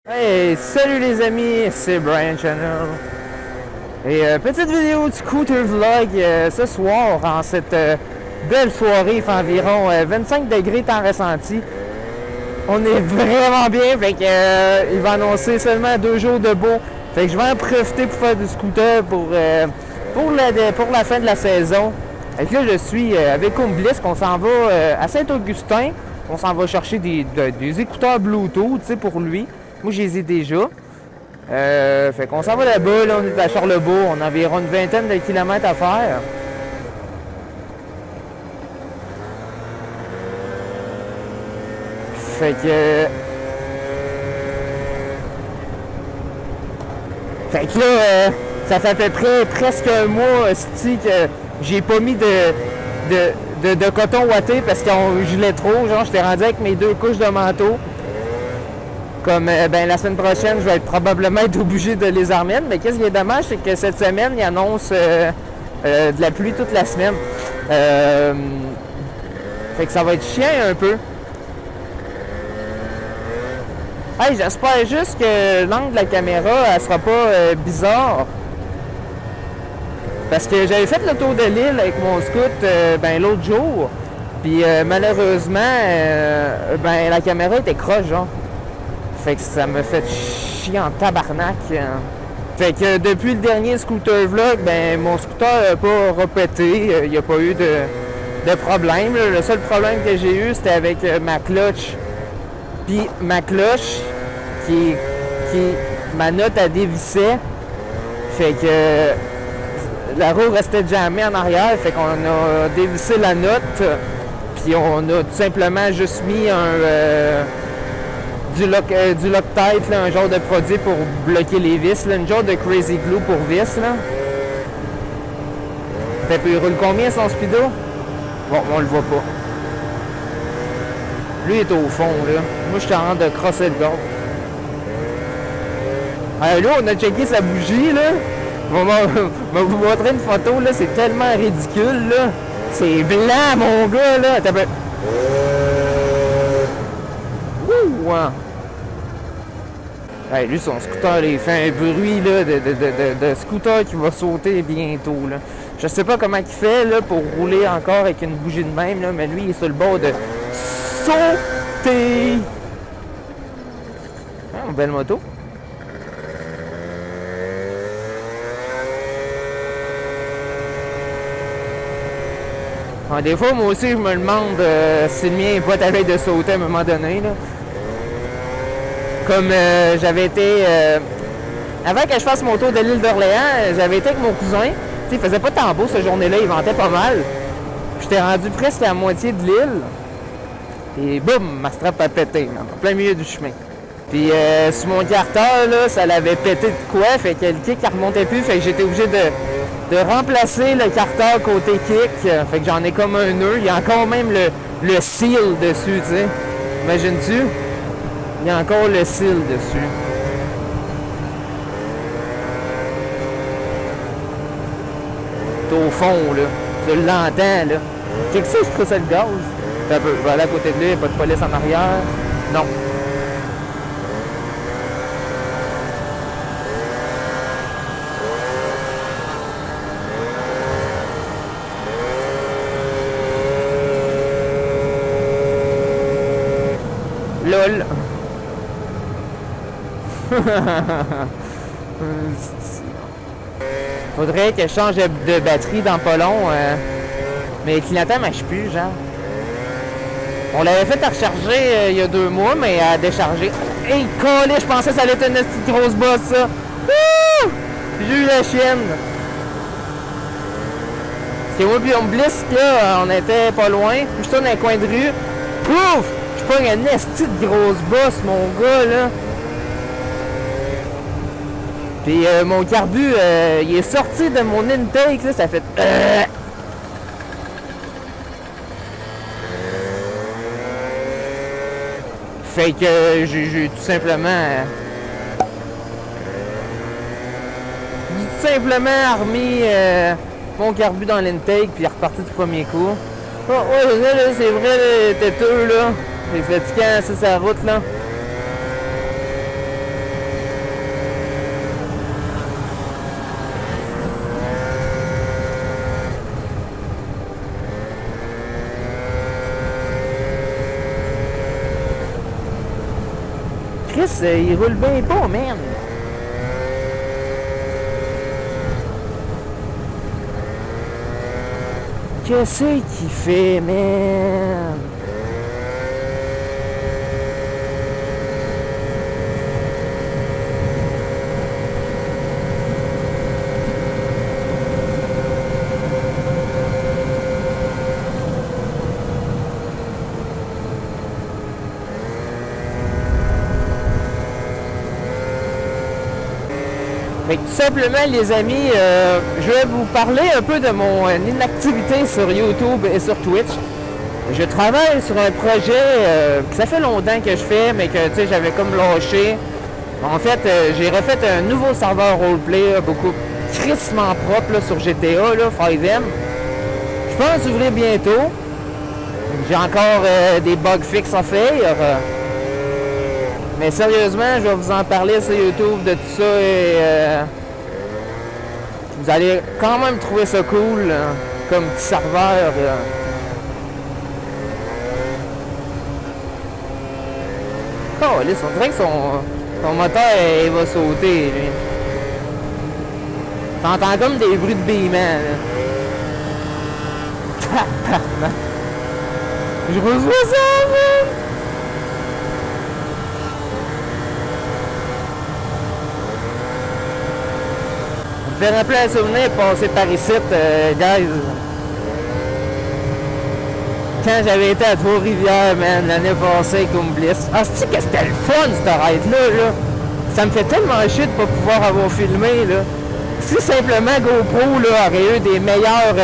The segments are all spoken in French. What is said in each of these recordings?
Hey, salut les amis, c'est Brian Channel. Et petite vidéo de scooter vlog ce soir en cette belle soirée, il fait environ 25 degrés temps ressenti. On est vraiment bien, fait que il va annoncer seulement 2 jours de beau. Fait que je vais en profiter pour faire du scooter pour la fin de la saison. Fait que là je suis avec Umblisk, on s'en va à Saint-Augustin. On s'en va chercher des écouteurs Bluetooth, tu sais, pour lui. Moi, je les ai déjà. Fait qu'on s'en va là-bas, là, on est à Charlebourg, on a environ une vingtaine de kilomètres à faire. Fait que là, ça fait à peu près presque un mois, que j'ai pas mis de coton ouaté parce qu'on gelait trop. Genre, j'étais rendu avec mes 2 couches de manteau. Comme la semaine prochaine, je vais probablement être obligé de les remettre. Mais qu'est-ce qui est dommage, c'est que cette semaine, ils annoncent de la pluie toute la semaine. Fait que ça va être chiant un peu. Hey, j'espère juste que l'angle de la caméra, elle sera pas bizarre. Parce que j'avais fait le tour de l'île avec mon scoot l'autre jour. Puis malheureusement, la caméra était croche, genre. Fait que ça me fait chier en tabarnak. Fait que depuis le dernier scooter vlog, mon scooter n'a pas repété. Il n'y a pas eu de problème. Le seul problème que j'ai eu, c'était avec ma clutch. Puis ma cloche, qui ma note a dévissé. Fait que la roue restait jammée en arrière. Fait qu'on a dévissé la note. Puis on a tout simplement juste mis du Loctite, là, un genre de produit pour bloquer les vis, là, une genre de crazy glue pour vis. Là. Fait il roule combien son speedo? Bon, on le voit pas. Lui est au fond, là. Moi, je suis en train de crosser le gaz. Là, on a checké sa bougie, là. Je vais vous montrer une photo, là. C'est tellement ridicule, là. C'est blanc, mon gars, là. T'as pas... Ouh! Hey, lui, son scooter, il fait un bruit là, de scooter qui va sauter bientôt. Là. Je sais pas comment il fait là, pour rouler encore avec une bougie de même, là, mais lui, il est sur le bord de sauter. Ah, une belle moto. Des fois, moi aussi, je me demande si le mien n'est pas à veille de sauter à un moment donné. Là. Comme j'avais été... avant que je fasse mon tour de l'île d'Orléans, j'avais été avec mon cousin. Il faisait pas tant beau cette journée-là, il ventait pas mal. J'étais rendu presque à la moitié de l'île. Et boum, ma strap a pété, en plein milieu du chemin. Puis sur mon carter, là, ça l'avait pété de quoi, fait que le kick ne remontait plus, fait que j'étais obligé de remplacer le carter côté kick. Fait que j'en ai comme un nœud. Il y a encore même le seal dessus, tu sais. Imagines-tu? Il y a encore le seal dessus. C'est au fond, là. Tu l'entends, là. Qu'est-ce que c'est, je trouve le gaz? Un peu. Je vais aller à côté de lui, il n'y a pas de police en arrière. Non. LOL. Faudrait que je change de batterie dans pas long. Mais le clignotant marche plus, genre. On l'avait fait à recharger il y a 2 mois, mais à décharger. Hey, collé, je pensais que ça allait être une petite grosse bosse, ça. Wouh! J'ai eu la chienne. Parce que moi puis Umblisk, là, on était pas loin. Je tourne dans un coin de rue. Pouf! Je pogne une esti de grosse bosse, mon gars, là. Puis mon carbu, il est sorti de mon intake, là, ça fait... Fait que j'ai tout simplement... remis mon carbu dans l'intake, puis reparti du premier coup. Oh, là, c'est vrai, le têteux, là. C'est fatigant, c'est sa route, là. Chris, il roule bien pas, man. Qu'est-ce qu'il fait, man? Fait que tout simplement, les amis, je vais vous parler un peu de mon inactivité sur YouTube et sur Twitch. Je travaille sur un projet que ça fait longtemps que je fais, mais que tu sais, j'avais comme lâché. En fait, j'ai refait un nouveau serveur roleplay, beaucoup crissement propre là, sur GTA, là, 5M. Je pense ouvrir bientôt. J'ai encore des bugs fixes à faire. Mais sérieusement, je vais vous en parler sur YouTube de tout ça et vous allez quand même trouver ça cool comme petit serveur. Oh, là, on dirait que son moteur il va sauter. Lui. T'entends comme des bruits de baiement. Je reçois ça, man! Je vais rappeler un souvenir passer par ici, guys. Quand j'avais été à Trois-Rivières, man, l'année passée avec Home Bliss. Ah, c'est que c'était le fun, cette ride-là, là. Ça me fait tellement chier de pas pouvoir avoir filmé, là. Si simplement GoPro, là, aurait eu des meilleures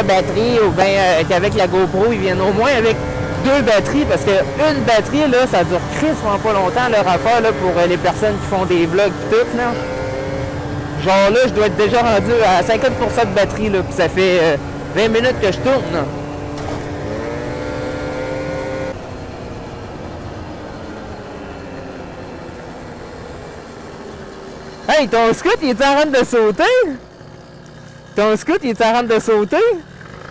batteries, ou bien qu'avec la GoPro, ils viennent au moins avec 2 batteries, parce que une batterie, là, ça dure crissement pas longtemps, leur affaire, là, pour les personnes qui font des vlogs pis tout, là. Genre là, je dois être déjà rendu à 50% de batterie, là, pis ça fait 20 minutes que je tourne, là. Hey, ton scout, il est en train de sauter? Ton scout, il est en train de sauter?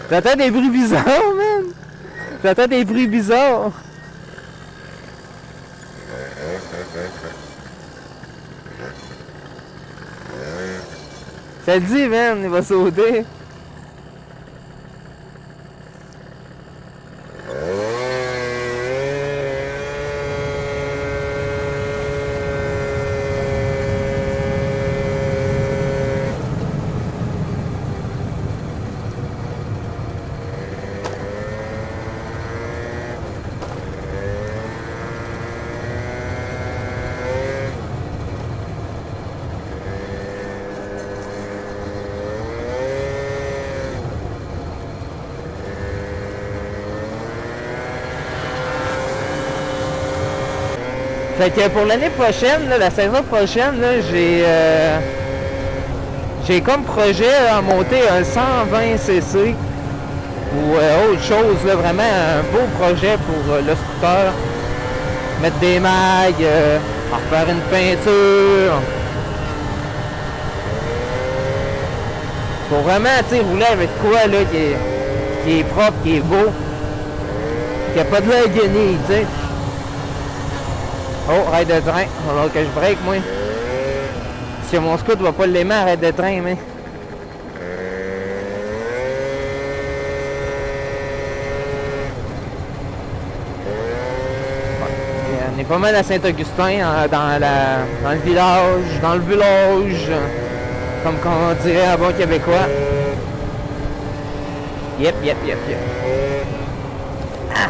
J'entends des bruits bizarres, man. J'entends des bruits bizarres. Ça te dit, man, il va sauter. Fait que pour l'année prochaine, là, la saison prochaine, là, j'ai comme projet à monter un 120cc ou autre chose, là, vraiment un beau projet pour le scooter. Mettre des mags, refaire une peinture. Pour vraiment, tu sais, rouler avec quoi, là, qui est propre, qui est beau. Qui a pas de l'air guenille, tu sais. Oh, arrête de train. Alors que je break, moi. Parce que mon scout va pas l'aimer, arrête de train, mais. On est pas mal à Saint-Augustin, dans le village, comme on dirait en bon québécois. Yep. Ah!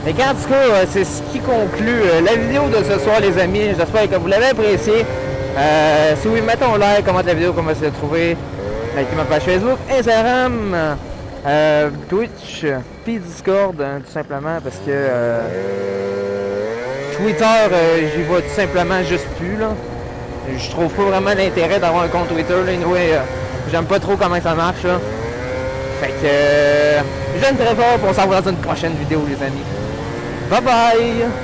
Mais en tout cas, c'est ce qui conclut la vidéo de ce soir, les amis. J'espère que vous l'avez apprécié. Si oui, mettez un like, commentez la vidéo, comment vous l'avez trouvé. Likez ma page Facebook, Instagram, Twitch, puis Discord, hein, tout simplement, parce que Twitter, j'y vois tout simplement juste plus, là. Je trouve pas vraiment l'intérêt d'avoir un compte Twitter, là. Anyway, j'aime pas trop comment ça marche, là. Fait que je ne très fort, on s'en voit dans une prochaine vidéo, les amis. Bye bye!